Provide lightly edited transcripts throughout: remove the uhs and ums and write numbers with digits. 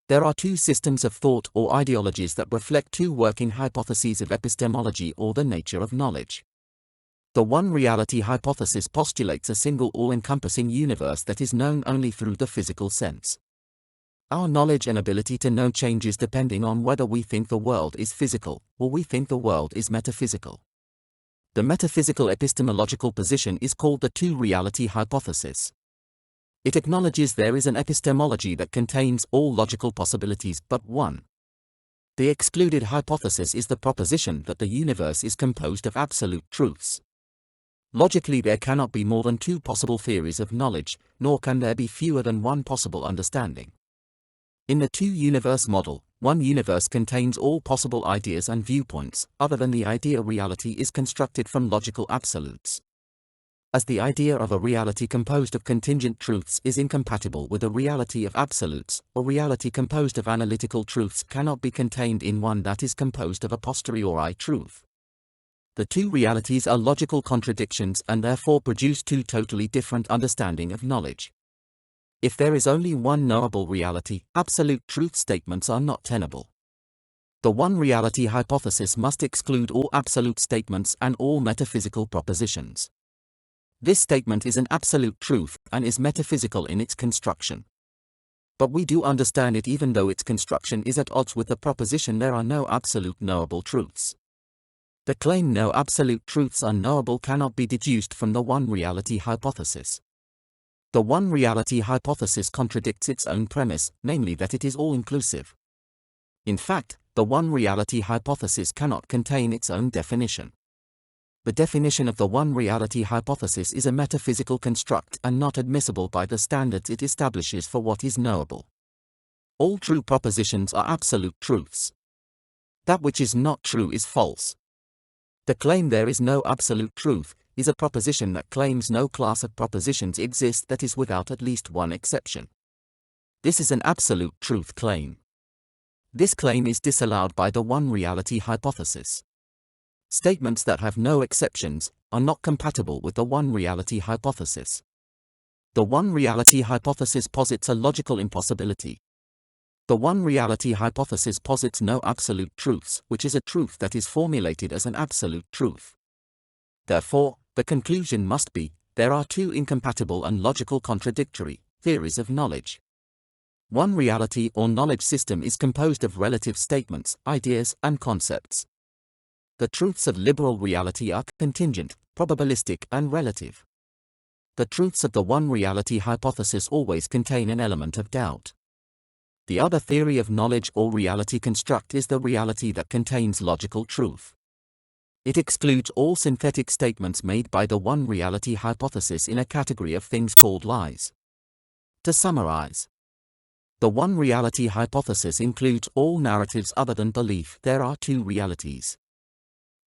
There are two systems of thought or ideologies that reflect two working hypotheses of epistemology or the nature of knowledge. The one-reality hypothesis postulates a single all-encompassing universe that is known only through the physical sense. Our knowledge and ability to know changes depending on whether we think the world is physical or we think the world is metaphysical. The metaphysical epistemological position is called the two-reality hypothesis. It acknowledges there is an epistemology that contains all logical possibilities but one. The excluded hypothesis is the proposition that the universe is composed of absolute truths. Logically, there cannot be more than two possible theories of knowledge, nor can there be fewer than one possible understanding. In the two-universe model, one universe contains all possible ideas and viewpoints, other than the idea reality is constructed from logical absolutes. As the idea of a reality composed of contingent truths is incompatible with a reality of absolutes, or reality composed of analytical truths cannot be contained in one that is composed of a posteriori truth. The two realities are logical contradictions and therefore produce two totally different understandings of knowledge. If there is only one knowable reality, absolute truth statements are not tenable. The one-reality hypothesis must exclude all absolute statements and all metaphysical propositions. This statement is an absolute truth and is metaphysical in its construction. But we do understand it even though its construction is at odds with the proposition there are no absolute knowable truths. The claim no absolute truths are knowable cannot be deduced from the one-reality hypothesis. The one-reality hypothesis contradicts its own premise, namely that it is all-inclusive. In fact, the one-reality hypothesis cannot contain its own definition. The definition of the one-reality hypothesis is a metaphysical construct and not admissible by the standards it establishes for what is knowable. All true propositions are absolute truths. That which is not true is false. The claim there is no absolute truth is a proposition that claims no class of propositions exist that is without at least one exception. This is an absolute truth claim. This claim is disallowed by the one-reality hypothesis. Statements that have no exceptions are not compatible with the one-reality hypothesis. The one-reality hypothesis posits a logical impossibility. The one-reality hypothesis posits no absolute truths, which is a truth that is formulated as an absolute truth. Therefore, the conclusion must be, there are two incompatible and logical contradictory theories of knowledge. One reality or knowledge system is composed of relative statements, ideas, and concepts. The truths of liberal reality are contingent, probabilistic, and relative. The truths of the one-reality hypothesis always contain an element of doubt. The other theory of knowledge or reality construct is the reality that contains logical truth. It excludes all synthetic statements made by the one-reality hypothesis in a category of things called lies. To summarize, the one-reality hypothesis includes all narratives other than belief. There are two realities.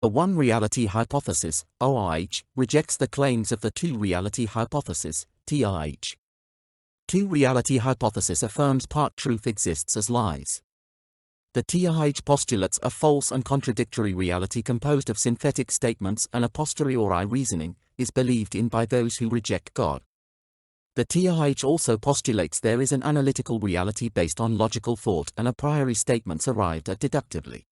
The one-reality hypothesis, ORH, rejects the claims of the two-reality hypothesis, TRH. Two-reality hypothesis affirms part truth exists as lies. The TRH postulates a false and contradictory reality composed of synthetic statements and a posteriori reasoning, is believed in by those who reject God. The TRH also postulates there is an analytical reality based on logical thought and a priori statements arrived at deductively.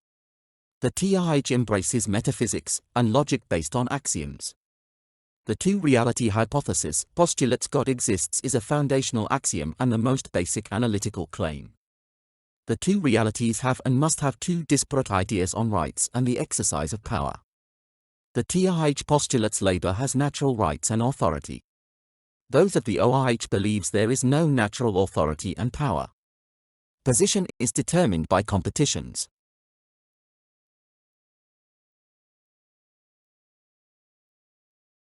The TRH embraces metaphysics and logic based on axioms. The two-reality hypothesis postulates God exists is a foundational axiom and the most basic analytical claim. The two realities have and must have two disparate ideas on rights and the exercise of power. The TRH postulates labor has natural rights and authority. Those of the ORH believes there is no natural authority and power. Position is determined by competitions.